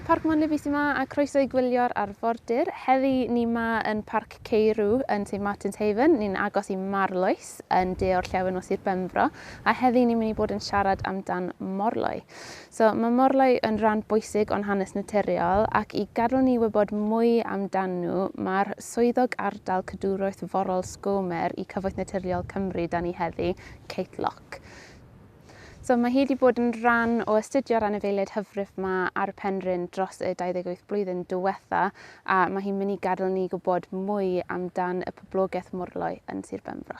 Parc Monlevy sy'n yma a croeso i gwylio'r arfordir. Heddi ni yma yn Parc Ceirw yn St Martin's Haven. Ni'n agos i Marloes yn de orllewin o Sir Benfro. A heddi ni'n mynd i bod yn siarad amdan morloi. So mae morloi yn rhan bwysig o'n hanes naturiol ac i gadw ni wybod mwy amdan nhw, mae'r swyddog ardal cadwraeth forol Sgomer i Cyfoeth Naturiol Cymru dan ni heddi, Kate Lock. So mae hi wedi bod yn rhan o astudio'r anifeiliaid hyfryd yma ar y penrhyn dros y 28 blwyddyn diwetha a mae hi'n mynd i gadael ni gwybod mwy amdan y poblogaeth morloi yn Sir Benfro.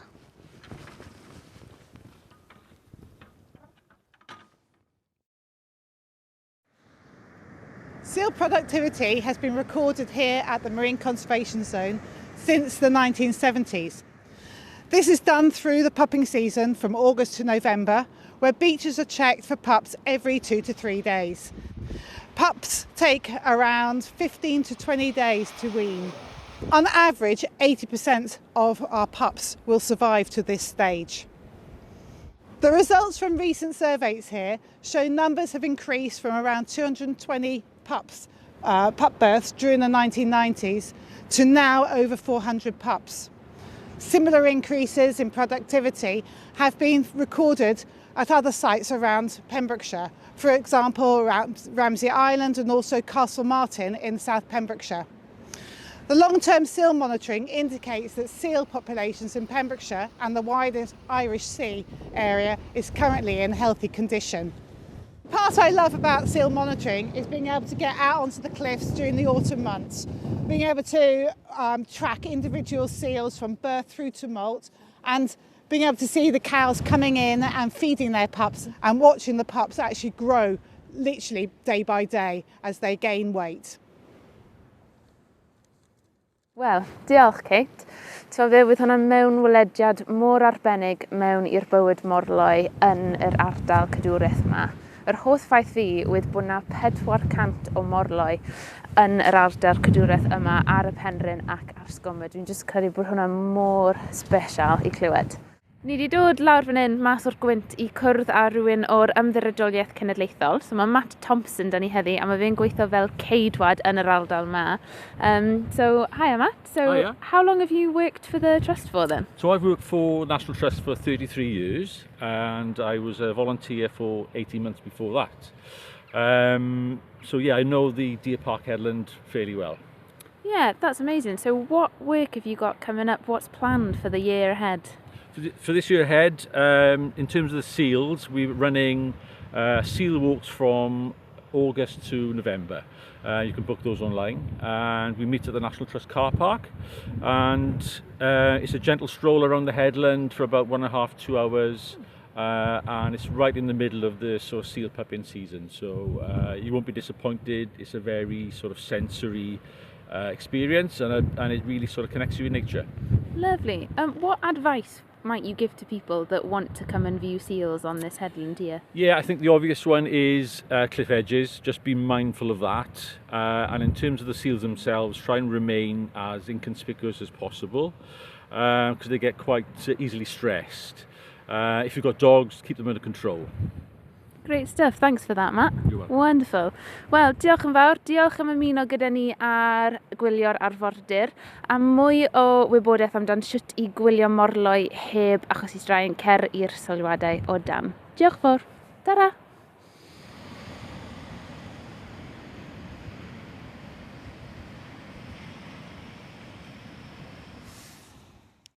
Seal productivity has been recorded here at the Marine Conservation Zone since the 1970s. This is done through the pupping season from August to November, where beaches are checked for pups every 2 to 3 days. Pups take around 15 to 20 days to wean. On average, 80% of our pups will survive to this stage. The results from recent surveys here show numbers have increased from around 220 pup births during the 1990s to now over 400 pups. Similar increases in productivity have been recorded at other sites around Pembrokeshire, for example around Ramsey Island and also Castle Martin in South Pembrokeshire. The long-term seal monitoring indicates that seal populations in Pembrokeshire and the wider Irish Sea area is currently in healthy condition. The part I love about seal monitoring is being able to get out onto the cliffs during the autumn months, being able to track individual seals from birth through to molt and being able to see the cows coming in and feeding their pups and watching the pups actually grow literally day by day as they gain weight. Wel, diolch Kate. Ti'n fe, fydd hwnna mewn wylediad mor arbennig mewn i'r bywyd morloi yn yr ardal cadwraeth yma. Yr holl ffaith fi oedd bod yna 400 o morloi yn yr ardal cadwraeth yma ar y penrhyn ac ar Sgomer. Dwi'n jyst credu bod hwnna mor sbesial i clywed. Ni wedi dod lawr fan hyn mas o'r gwynt i cwrdd â rhywun o'r Ymddiriedoliaeth Cenedlaethol. So mae Matt Thompson dan ni heddi a mae fe'n gweithio fel ceidwad yn yr ardal yma. So, hiya Matt. So, Hiya. How long have you worked for the Trust for then? So I've worked for National Trust for 33 years and I was a volunteer for 18 months before that. So yeah, I know the Deer Park headland fairly well. Yeah, that's amazing. So what work have you got coming up? What's planned for the year ahead? For this year ahead, in terms of the seals, we're running seal walks from August to November. You can book those online and we meet at the National Trust car park and it's a gentle stroll around the headland for about 1.5 to 2 hours and it's right in the middle of the sort of seal pupping season, so you won't be disappointed. It's a very sort of sensory experience and it really sort of connects you with nature. Lovely. What advice might you give to people that want to come and view seals on this headland here? Yeah, I think the obvious one is cliff edges. Just be mindful of that. And in terms of the seals themselves, try and remain as inconspicuous as possible because they get quite easily stressed. If you've got dogs, keep them under control. Great stuff. Thanks for that, Matt. You're welcome. Wonderful. Wel, diolch yn fawr. Diolch am ymuno gyda ni ar gwylio'r arfordir. A mwy o wybodaeth amdan sut i gwylio morloi heb achos i straen cer i'r sylwadau o dan. Diolch fawr. Tara!